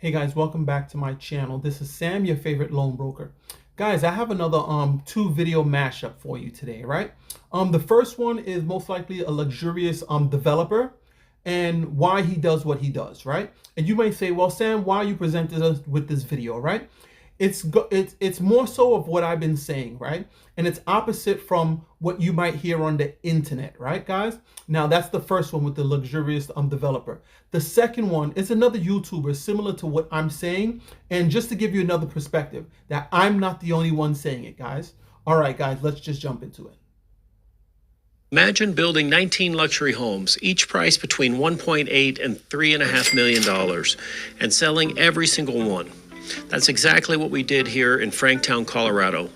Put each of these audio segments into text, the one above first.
Hey guys, welcome back to my channel. This is Sam, your favorite loan broker. Guys, I have another two video mashup for you today, right? The first one is most likely a luxurious developer and why he does what he does, right? And you may say, well, Sam, why you presented us with this video, right? It's more so of what I've been saying, right? And it's opposite from what you might hear on the internet, right, guys? Now that's the first one with the luxurious developer. The second one is another YouTuber similar to what I'm saying, and just to give you another perspective that I'm not the only one saying it, guys. All right, guys, let's just jump into it. Imagine building 19 luxury homes, each priced between $1.8 and $3.5 million, and selling every single one. That's exactly what we did here in Franktown, Colorado.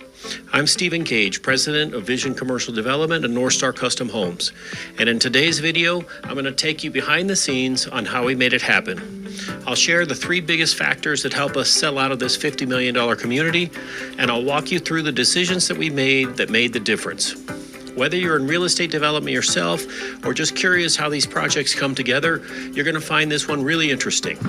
I'm Stephen Gage, president of Vision Commercial Development and Northstar Custom Homes. And in today's video, I'm going to take you behind the scenes on how we made it happen. I'll share the three biggest factors that help us sell out of this $50 million community, and I'll walk you through the decisions that we made that made the difference. Whether you're in real estate development yourself or just curious how these projects come together, you're going to find this one really interesting.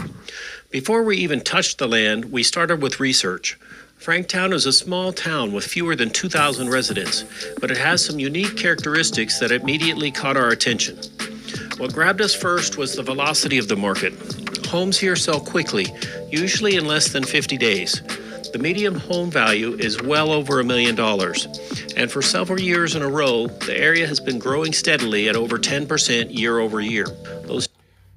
Before we even touched the land, we started with research. Franktown is a small town with fewer than 2,000 residents, but it has some unique characteristics that immediately caught our attention. What grabbed us first was the velocity of the market. Homes here sell quickly, usually in less than 50 days. The median home value is well over $1 million. And for several years in a row, the area has been growing steadily at over 10% year over year.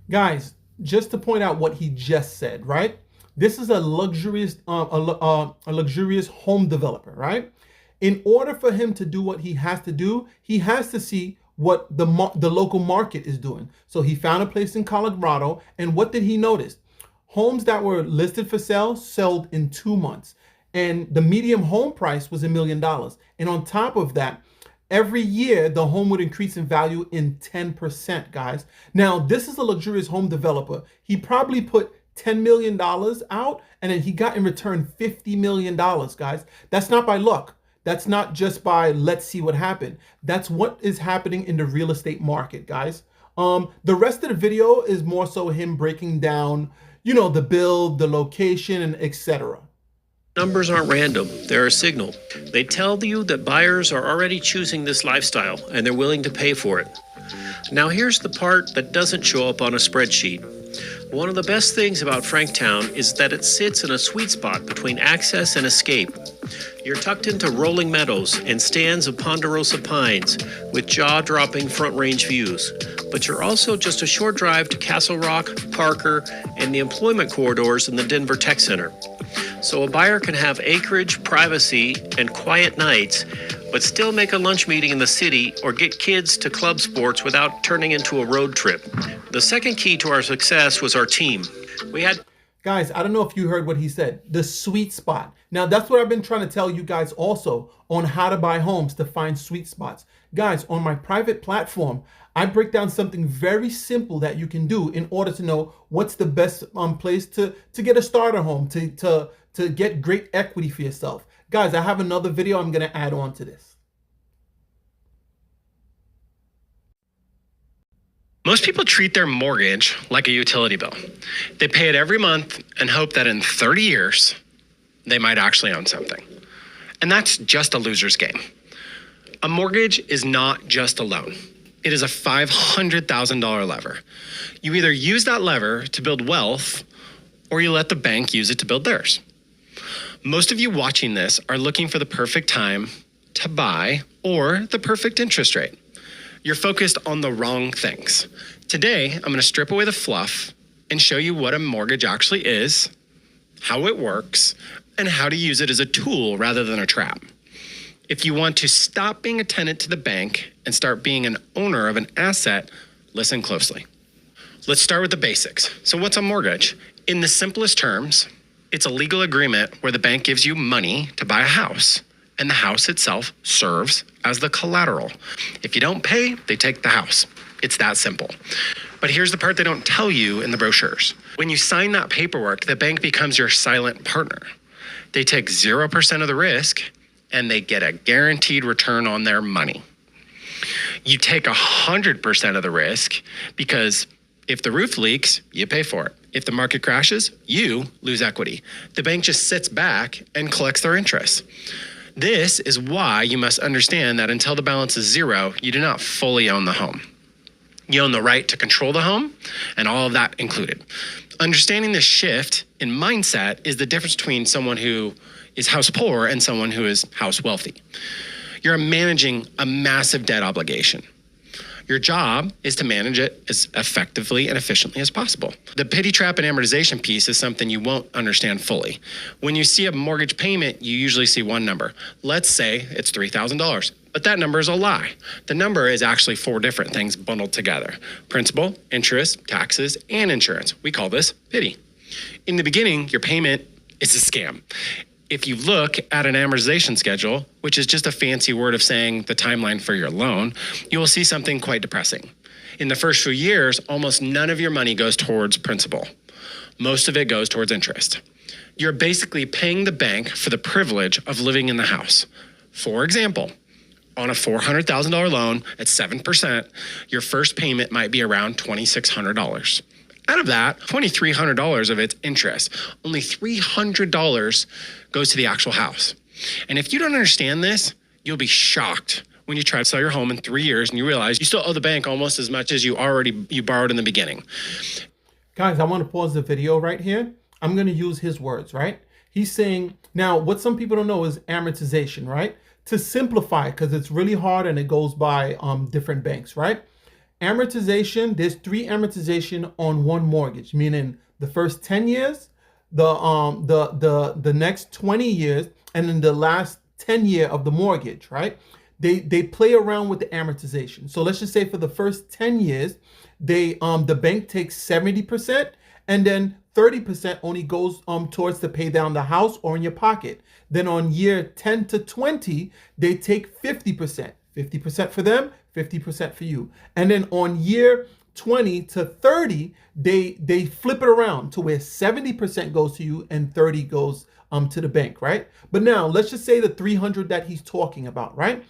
Guys, just to point out what he just said, right? This is a luxurious home developer, right? In order for him to do what he has to do, he has to see what the local market is doing. So he found a place in Colorado, and what did he notice? Homes that were listed for sale sold in 2 months, and the median home price was $1 million. And on top of that, every year the home would increase in value in 10%, guys. Now, this is a luxurious home developer. He probably put $10 million out, and then he got in return $50 million, guys. That's not by luck. That's not just by let's see what happened. That's what is happening in the real estate market, guys. The rest of the video is more so him breaking down, you know, the build, the location, and etc. Numbers aren't random, they're a signal. They tell you that buyers are already choosing this lifestyle and they're willing to pay for it. Now here's the part that doesn't show up on a spreadsheet. One of the best things about Franktown is that it sits in a sweet spot between access and escape. You're tucked into rolling meadows and stands of ponderosa pines with jaw-dropping front range views. But you're also just a short drive to Castle Rock, Parker, and the employment corridors in the Denver Tech Center. So a buyer can have acreage, privacy, and quiet nights, but still make a lunch meeting in the city or get kids to club sports without turning into a road trip. The second key to our success was our team. Guys, I don't know if you heard what he said, the sweet spot. Now, that's what I've been trying to tell you guys also on how to buy homes to find sweet spots. Guys, on my private platform, I break down something very simple that you can do in order to know what's the best place to get a starter home, to get great equity for yourself. Guys, I have another video I'm going to add on to this. Most people treat their mortgage like a utility bill. They pay it every month and hope that in 30 years, they might actually own something. And that's just a loser's game. A mortgage is not just a loan. It is a $500,000 lever. You either use that lever to build wealth, or you let the bank use it to build theirs. Most of you watching this are looking for the perfect time to buy or the perfect interest rate. You're focused on the wrong things. Today, I'm going to strip away the fluff and show you what a mortgage actually is, how it works, and how to use it as a tool rather than a trap. If you want to stop being a tenant to the bank and start being an owner of an asset, listen closely. Let's start with the basics. So what's a mortgage? In the simplest terms, it's a legal agreement where the bank gives you money to buy a house, and the house itself serves as the collateral. If you don't pay, they take the house. It's that simple. But here's the part they don't tell you in the brochures. When you sign that paperwork, the bank becomes your silent partner. They take 0% of the risk, and they get a guaranteed return on their money. You take 100% of the risk because if the roof leaks, you pay for it. If the market crashes, you lose equity. The bank just sits back and collects their interest. This is why you must understand that until the balance is zero, you do not fully own the home. You own the right to control the home, and all of that included. Understanding this shift in mindset is the difference between someone who is house poor and someone who is house wealthy. You're managing a massive debt obligation. Your job is to manage it as effectively and efficiently as possible. The pity trap and amortization piece is something you won't understand fully. When you see a mortgage payment, you usually see one number. Let's say it's $3,000, but that number is a lie. The number is actually 4 different things bundled together: principal, interest, taxes, and insurance. We call this pity. In the beginning, your payment is a scam. If you look at an amortization schedule, which is just a fancy word of saying the timeline for your loan, you will see something quite depressing. In the first few years, almost none of your money goes towards principal. Most of it goes towards interest. You're basically paying the bank for the privilege of living in the house. For example, on a $400,000 loan at 7%, your first payment might be around $2,600. Out of that, $2,300 of it's interest. Only $300 goes to the actual house. And if you don't understand this, you'll be shocked when you try to sell your home in 3 years and you realize you still owe the bank almost as much as you borrowed in the beginning. Guys, I want to pause the video right here. I'm going to use his words, right? He's saying, now what some people don't know is amortization, right? To simplify, because it's really hard and it goes by different banks, right? Amortization, there's 3 amortization on one mortgage, meaning the first 10 years, the next 20 years, and then the last 10 year of the mortgage, right? They play around with the amortization. So let's just say for the first 10 years, the bank takes 70%, and then 30% only goes towards to pay down the house or in your pocket. Then on year 10 to 20, they take 50%. 50% for them, 50% for you. And then on year 20 to 30, they flip it around to where 70% goes to you and 30 goes to the bank, right? But now let's just say the 300 that he's talking about, right?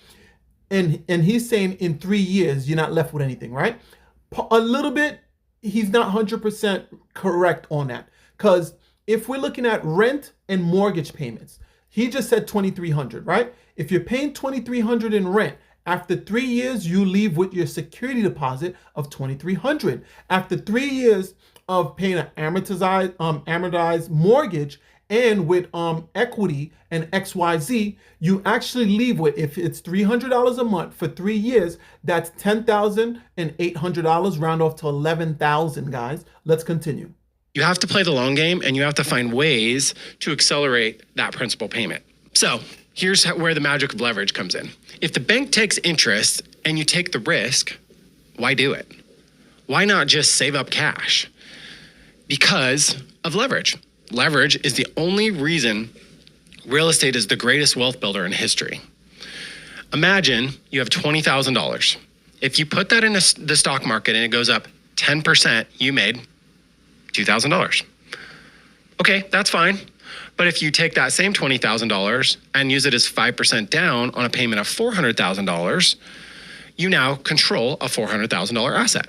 And he's saying in 3 years, you're not left with anything, right? A little bit, he's not 100% correct on that. Because if we're looking at rent and mortgage payments, he just said 2,300, right? If you're paying 2,300 in rent, after 3 years, you leave with your security deposit of 2,300. After 3 years of paying an amortized mortgage and with equity and XYZ, you actually leave with, if it's $300 a month for 3 years, that's $10,800, round off to 11,000, guys. Let's continue. You have to play the long game and you have to find ways to accelerate that principal payment. So here's where the magic of leverage comes in. If the bank takes interest and you take the risk, why do it? Why not just save up cash? Because of leverage. Leverage is the only reason real estate is the greatest wealth builder in history. Imagine you have $20,000. If you put that in the stock market and it goes up 10%, you made $2,000. Okay, that's fine. But if you take that same $20,000 and use it as 5% down on a payment of $400,000, you now control a $400,000 asset.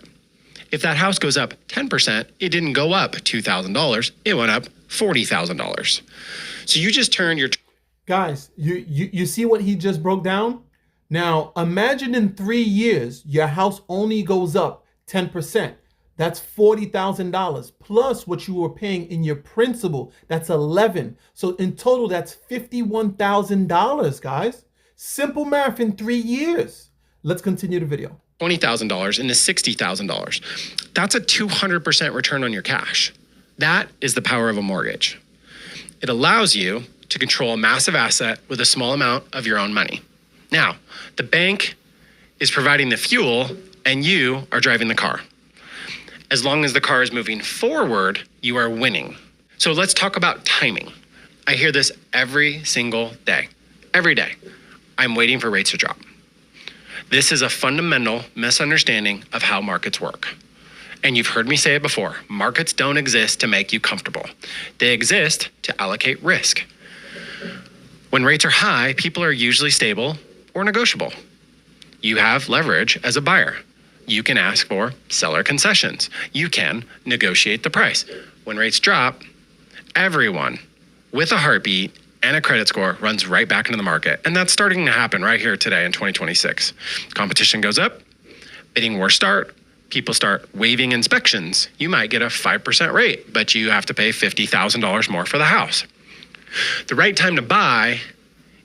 If that house goes up 10%, it didn't go up $2,000, it went up $40,000. So you just turned your... Guys, you see what he just broke down? Now, imagine in 3 years, your house only goes up 10%. That's $40,000 plus what you were paying in your principal. That's 11. So in total, that's $51,000, guys. Simple math in 3 years. Let's continue the video. $20,000 into $60,000. That's a 200% return on your cash. That is the power of a mortgage. It allows you to control a massive asset with a small amount of your own money. Now, the bank is providing the fuel and you are driving the car. As long as the car is moving forward, you are winning. So let's talk about timing. I hear this every single day. Every day, I'm waiting for rates to drop. This is a fundamental misunderstanding of how markets work. And you've heard me say it before, markets don't exist to make you comfortable. They exist to allocate risk. When rates are high, people are usually stable or negotiable. You have leverage as a buyer. You can ask for seller concessions. You can negotiate the price. When rates drop, everyone with a heartbeat and a credit score runs right back into the market. And that's starting to happen right here today in 2026. Competition goes up, bidding wars start, people start waiving inspections. You might get a 5% rate, but you have to pay $50,000 more for the house. The right time to buy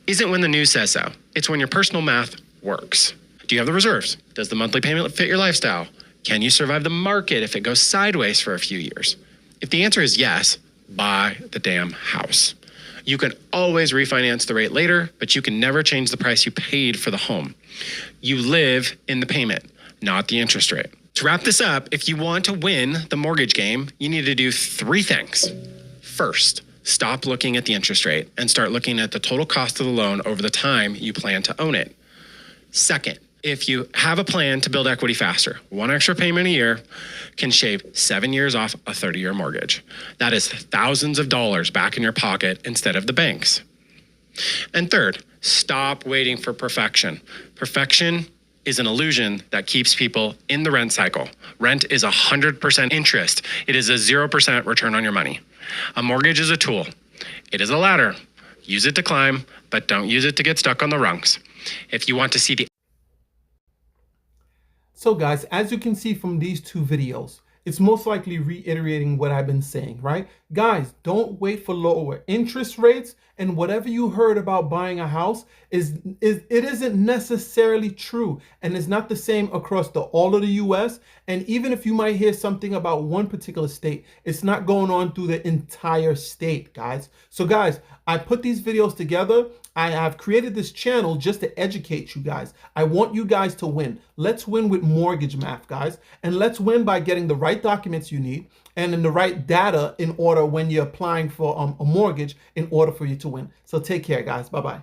isn't when the news says so. It's when your personal math works. Do you have the reserves? Does the monthly payment fit your lifestyle? Can you survive the market if it goes sideways for a few years? If the answer is yes, buy the damn house. You can always refinance the rate later, but you can never change the price you paid for the home. You live in the payment, not the interest rate. To wrap this up, if you want to win the mortgage game, you need to do 3 things. First, stop looking at the interest rate and start looking at the total cost of the loan over the time you plan to own it. Second, if you have a plan to build equity faster, 1 extra payment a year can shave 7 years off a 30-year mortgage. That is thousands of dollars back in your pocket instead of the bank's. And third, stop waiting for perfection. Perfection is an illusion that keeps people in the rent cycle. Rent is 100% interest. It is a 0% return on your money. A mortgage is a tool. It is a ladder. Use it to climb, but don't use it to get stuck on the rungs. If you want to see the So guys, as you can see from these 2 videos, it's most likely reiterating what I've been saying, right? Guys, don't wait for lower interest rates, and whatever you heard about buying a house it isn't necessarily true, and it's not the same across all of the US. And even if you might hear something about one particular state, it's not going on through the entire state, guys. So guys, I put these videos together. I have created this channel just to educate you guys. I want you guys to win. Let's win with mortgage math, guys. And let's win by getting the right documents you need and in the right data in order when you're applying for a mortgage in order for you to win. So take care, guys. Bye-bye.